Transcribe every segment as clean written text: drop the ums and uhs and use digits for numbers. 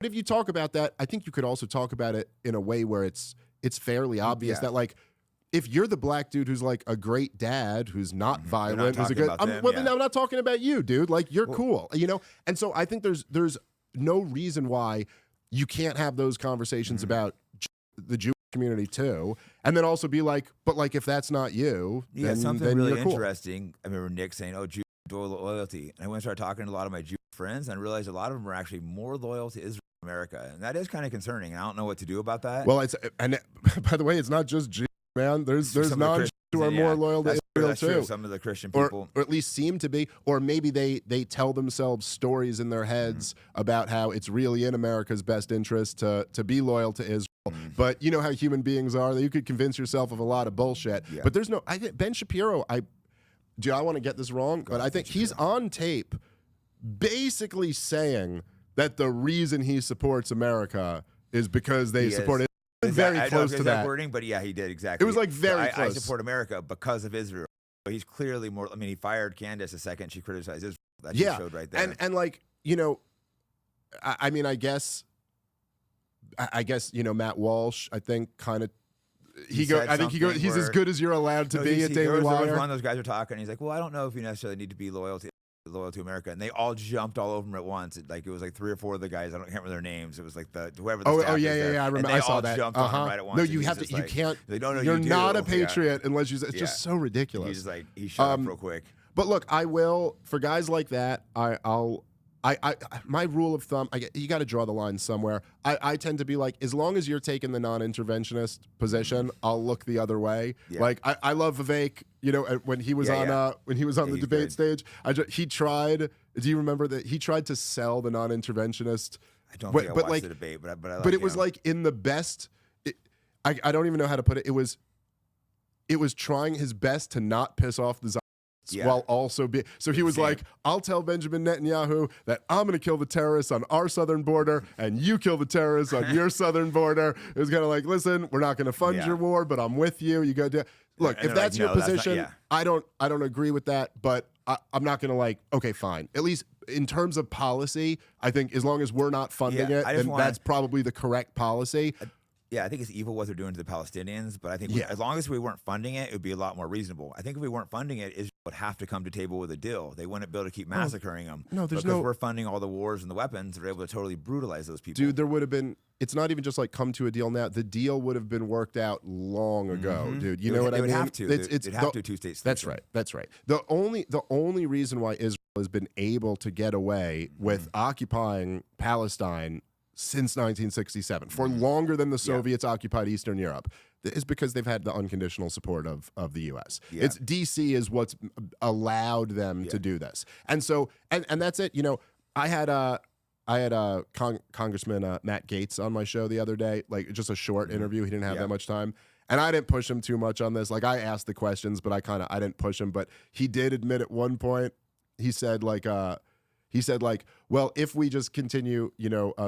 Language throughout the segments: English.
if you talk about that, I think you could also talk about it in a way where it's fairly obvious that like, if you're the black dude who's like a great dad, who's not violent, who's a good, I'm not talking about you, dude. Like you're cool, you know? And so I think there's no reason why you can't have those conversations about the Jewish community too. And then also be like, but like, if that's not you, then, something then really you're cool. interesting. I remember Nick saying, oh, Jew loyalty. And I went and started talking to a lot of my Jewish friends and I realized a lot of them are actually more loyal to Israel than America. And that is kind of concerning. I don't know what to do about that. Well, and by the way, it's not just Jews. Man, there's non-Jews who are more loyal to Israel too. True. Some of the Christian people, or at least seem to be, or maybe they tell themselves stories in their heads about how it's really in America's best interest to be loyal to Israel. But you know how human beings are; that you could convince yourself of a lot of bullshit. But there's no. Ben Shapiro. I want to get this wrong, but I think he's on tape, basically saying that the reason he supports America is because they support. Very close to that wording, but yeah, he did exactly. It was like very close. I support America because of Israel. But he's clearly more. I mean, he fired Candace the second she criticized Israel. That just showed right there. And like, you know, I mean, I guess you know, Matt Walsh. I think kind of he's as good as you're allowed to be at Daily Wire. One of those guys are talking. And he's like, well, I don't know if you necessarily need to be loyal to America, and they all jumped all over him at once. It was like 3 or 4 of the guys. Can't remember their names. It was like whoever. I remember. I saw that. Jumped on him right at once. No, you have to. You can't. You're not a patriot unless you. It's just so ridiculous. He's like he shut up real quick. But look, I will for guys like that. My rule of thumb, you got to draw the line somewhere. I tend to be like, as long as you're taking the non-interventionist position, I'll look the other way. Like I love Vivek. You know, when he was on the debate stage, he tried. Do you remember that he tried to sell the non-interventionist? I don't think I watched the debate, but I like it was like in the best. I don't even know how to put it. It was trying his best to not piss off the while also be so he was like, I'll tell Benjamin Netanyahu that I'm going to kill the terrorists on our southern border and you kill the terrorists on your southern border. It was kind of like, listen, we're not going to fund your war, but I'm with you. You go do. Look, if that's your position, I don't agree with that, but I'm not going to like, okay, fine. At least in terms of policy, I think as long as we're not funding it, then that's probably the correct policy. Yeah, I think it's evil what they're doing to the Palestinians, but I think as long as we weren't funding it, it would be a lot more reasonable. I think if we weren't funding it, Israel would have to come to table with a deal. They wouldn't be able to keep massacring them. No, there's because we're funding all the wars and the weapons, they're able to totally brutalize those people. Dude, there would have been. It's not even just like come to a deal now. The deal would have been worked out long ago, dude. You know what I mean? They would have to. They'd have to two-state solution. That's right. The only reason why Israel has been able to get away with occupying Palestine since 1967, for longer than the Soviets occupied Eastern Europe, is because they've had the unconditional support of the U.S. It's D.C. is what's allowed them to do this, and so and that's it. You know, I had Congressman Matt Gaetz on my show the other day, like just a short interview. He didn't have that much time. And I didn't push him too much on this. Like I asked the questions, but I didn't push him. But he did admit at one point, he said like, well, if we just continue,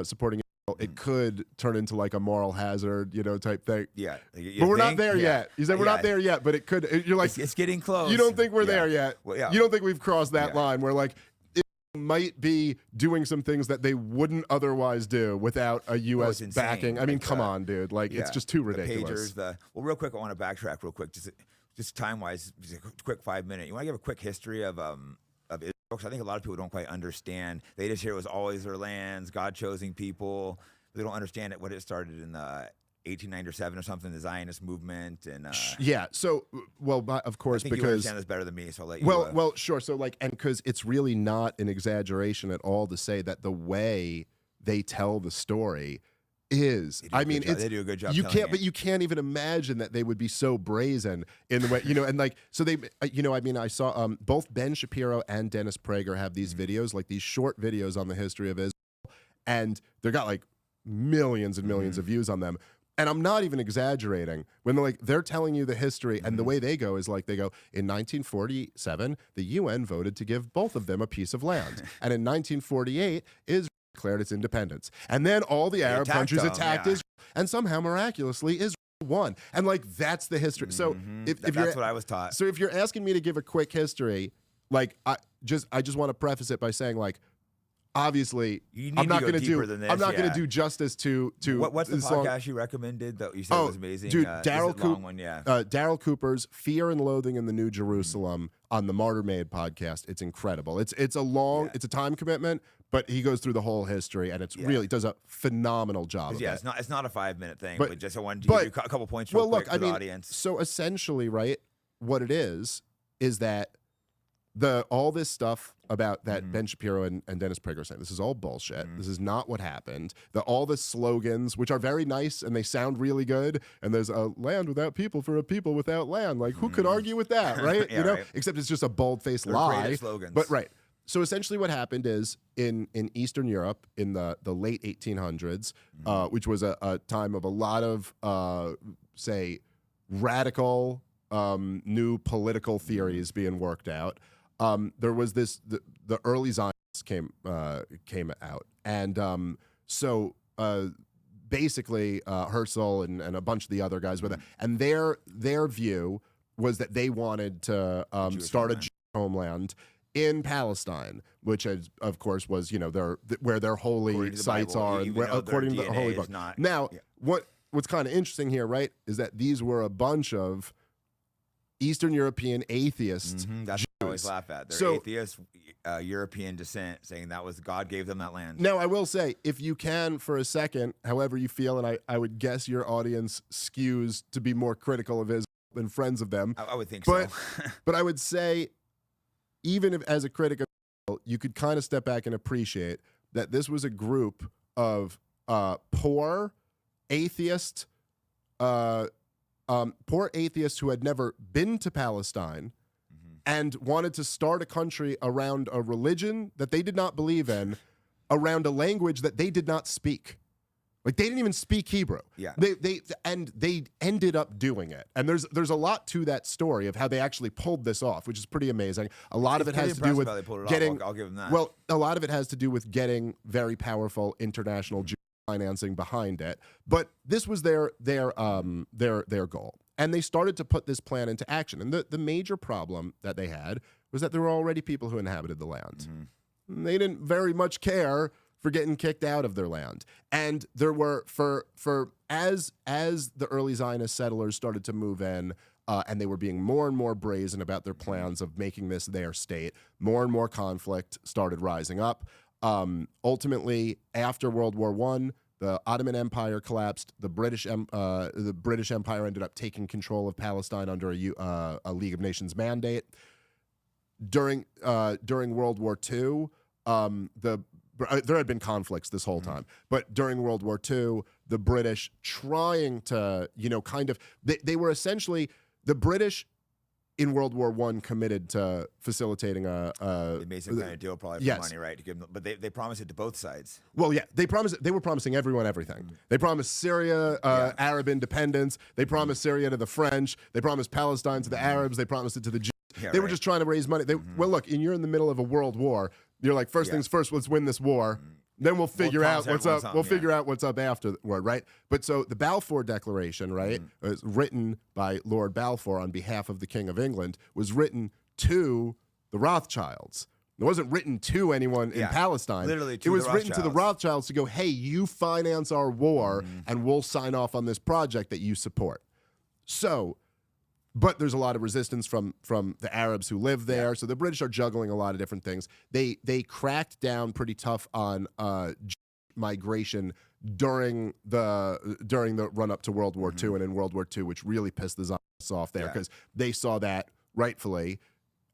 supporting Israel, it could turn into like a moral hazard, type thing. Yeah. But we're not there yet. He said, we're not there yet, but it could. You're like, it's getting close. You don't think we're there yet. Well, yeah. You don't think we've crossed that line where like, might be doing some things that they wouldn't otherwise do without a U.S. backing. I mean, come on, dude. Like, it's just too ridiculous. The pagers, well, real quick, I want to backtrack real quick, just time-wise, just a quick 5 minute. You want to give a quick history of Israel? Because I think a lot of people don't quite understand. They just hear it was always their lands, God-choosing people. They don't understand what it started in the 1897 or something, the Zionist movement, and So, well, of course, I think because you understand this better than me, so I'll let you. Well, sure. So, like, and because it's really not an exaggeration at all to say that the way they tell the story is, they do a good job. But you can't even imagine that they would be so brazen in the way, and like, so they, I mean, I saw both Ben Shapiro and Dennis Prager have these videos, like these short videos on the history of Israel, and they got like millions and millions of views on them. And I'm not even exaggerating when they're telling you the history, and the way they go is like they go, in 1947, the UN voted to give both of them a piece of land. And in 1948, Israel declared its independence. And then all the Arab countries attacked Israel, and somehow miraculously Israel won. And like that's the history. So that's what I was taught. So if you're asking me to give a quick history, like I just want to preface it by saying like obviously, You need I'm to not go going to deeper do. than this, I'm not going yeah. to do justice to What's the this song. podcast you recommended that you said was amazing? Dude, Is Daryl it long one, yeah. Daryl Cooper's "Fear and Loathing in the New Jerusalem" on the Martyr Made podcast. It's incredible. It's a long, it's a time commitment, but he goes through the whole history, and it's really does a phenomenal job. Yeah, of it's not a 5-minute thing, But- but just I wanted to give you a couple points real quick look, for the audience. so essentially, right, what it is that all this stuff about that Ben Shapiro and Dennis Prager are saying, this is all bullshit. This is not what happened. All the slogans, which are very nice and they sound really good, and there's a land without people for a people without land. Like, who could argue with that, right? Yeah, you know, right. except it's just a bold-faced They're lie. creative slogans. But right. So essentially what happened is in Eastern Europe in the late 1800s, which was a time of a lot of, say, radical new political theories being worked out. There was the early Zionists came out, and so basically Herzl and a bunch of the other guys were there, and their view was that they wanted to start a Jewish homeland in Palestine, which of course was where their holy sites Bible, are, and according to the Holy Book. Now, what's kind of interesting here, right, is that these were a bunch of Eastern European atheists. That's what I always laugh at. They're atheists, European descent, saying that was God gave them that land. Now, I will say, if you can for a second, however you feel, and I would guess your audience skews to be more critical of Israel than friends of them. I would think so. But But I would say, even if as a critic of Israel, you could kind of step back and appreciate that this was a group of poor atheists who had never been to Palestine and wanted to start a country around a religion that they did not believe in, around a language that they did not speak. Like, they didn't even speak Hebrew. Yeah. They ended up doing it. And there's a lot to that story of how they actually pulled this off, which is pretty amazing. A lot of it has to do with getting I'll give them that. Well, a lot of it has to do with getting very powerful international Jewish financing behind it. But this was their goal. And they started to put this plan into action. And the major problem that they had was that there were already people who inhabited the land. They didn't very much care for getting kicked out of their land. And there were, as the early Zionist settlers started to move in, and they were being more and more brazen about their plans of making this their state, more and more conflict started rising up. Ultimately, after World War I, the Ottoman Empire collapsed. The British Empire ended up taking control of Palestine under a League of Nations mandate. During World War II, there had been conflicts this whole time, but during World War II, the British trying to, they were essentially, the British in World War I committed to facilitating they made some kind of deal probably for money, right? To give them, but they promised it to both sides. Well, yeah, they were promising everyone everything. They promised Syria Arab independence. They promised Syria to the French. They promised Palestine to the Arabs. They promised it to the Jews. They were just trying to raise money. Well, look, and you're in the middle of a world war. You're like, first things first, let's win this war. Then we'll figure out what's up. We'll figure out what's up afterward, right? But so the Balfour Declaration, right, was written by Lord Balfour on behalf of the King of England, was written to the Rothschilds. It wasn't written to anyone in Palestine. Literally to it was the written to the Rothschilds. Rothschilds to go, hey, you finance our war, and we'll sign off on this project that you support. So, but there's a lot of resistance from the Arabs who live there. So the British are juggling a lot of different things. They cracked down pretty tough on migration during the run up to World War II and in World War II, which really pissed the Zionists off there because they saw that rightfully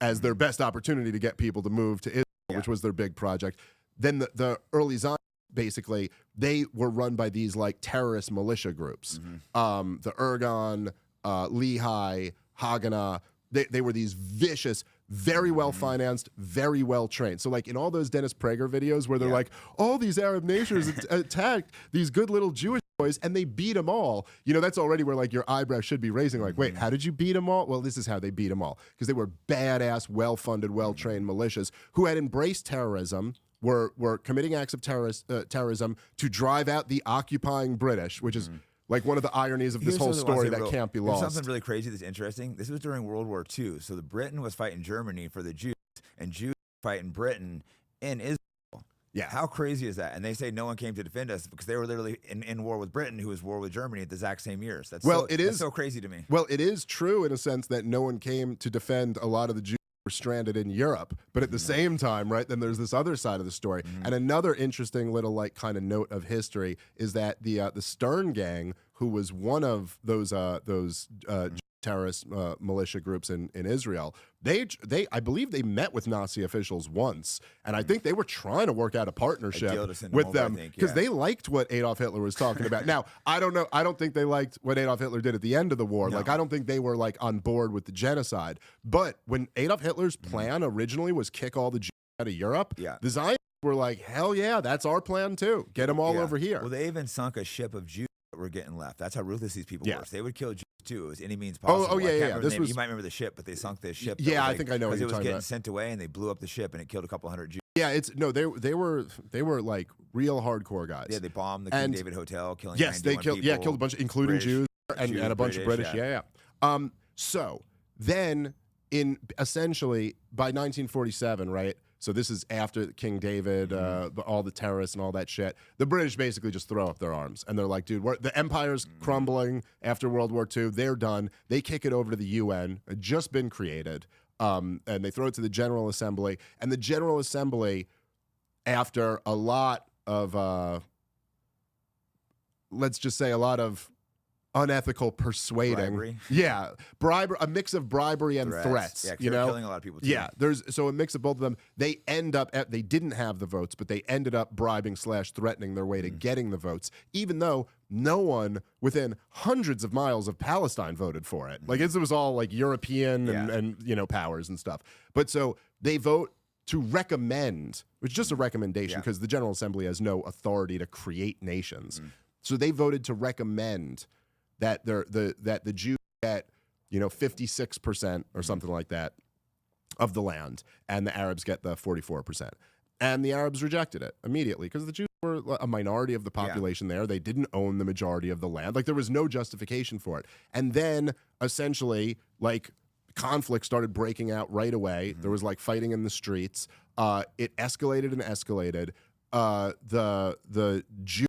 as their best opportunity to get people to move to Israel, which was their big project. Then the early Zionists, basically, they were run by these like terrorist militia groups, the Irgun, Lehi, Haganah. They were these vicious, very well financed, very well trained. So like in all those Dennis Prager videos where they're like, all these Arab nations attacked these good little Jewish boys and they beat them all. That's already where like your eyebrow should be raising. Like, wait, how did you beat them all? Well, this is how they beat them all, because they were badass, well-funded, well-trained militias who had embraced terrorism, were committing acts of terrorism to drive out the occupying British, which is like one of the ironies of this whole story that can't be lost. Something really crazy that's interesting. This was during World War II. So the Britain was fighting Germany for the Jews, and Jews were fighting Britain in Israel. Yeah. How crazy is that? And they say no one came to defend us because they were literally in war with Britain, who was war with Germany at the exact same years. That's so crazy to me. Well, it is true in a sense that no one came to defend a lot of the Jews who were stranded in Europe. But at the same time, right, then there's this other side of the story. And another interesting little like kind of note of history is that the Stern Gang, who was one of those terrorist militia groups in Israel, I believe they met with Nazi officials once, and I think they were trying to work out a partnership with them because they liked what Adolf Hitler was talking about. Now, I don't know. I don't think they liked what Adolf Hitler did at the end of the war. Like, I don't think they were like on board with the genocide. But when Adolf Hitler's plan originally was kick all the Jews out of Europe, the Zionists were like, hell yeah, that's our plan too. Get them all over here. Well, they even sunk a ship of Jews that were getting left. That's how ruthless these people were. So they would kill Jews too. It was any means possible. Oh yeah. You might remember the ship, but they sunk this ship. Yeah, I think I know what you're talking about. Because it was getting about. sent away, and they blew up the ship, and it killed a couple hundred Jews. Yeah, they were like real hardcore guys. Yeah, they bombed the King David Hotel, killing they killed people. Killed a bunch, including British, Jews and a bunch of British. Yeah. So then essentially by 1947, right? So this is after King David, all the terrorists and all that shit. The British basically just throw up their arms and they're like, dude, the empire's crumbling after World War II. They're done. They kick it over to the UN. It had just been created. And they throw it to the General Assembly. And the General Assembly, after a lot of, let's just say a lot of unethical persuading. Bribery. A mix of bribery and threats. Yeah, you know, killing a lot of people too. Yeah, so a mix of both of them. They end up they didn't have the votes, but they ended up bribing / threatening their way to getting the votes, even though no one within hundreds of miles of Palestine voted for it. Like it was all like European and powers and stuff. But so they vote to recommend, which is just a recommendation because the General Assembly has no authority to create nations. So they voted to recommend that the Jews get 56% or something like that of the land, and the Arabs get the 44%. And the Arabs rejected it immediately because the Jews were a minority of the population there. They didn't own the majority of the land. Like there was no justification for it. And then essentially like conflict started breaking out right away. There was like fighting in the streets. It escalated and escalated. The Jews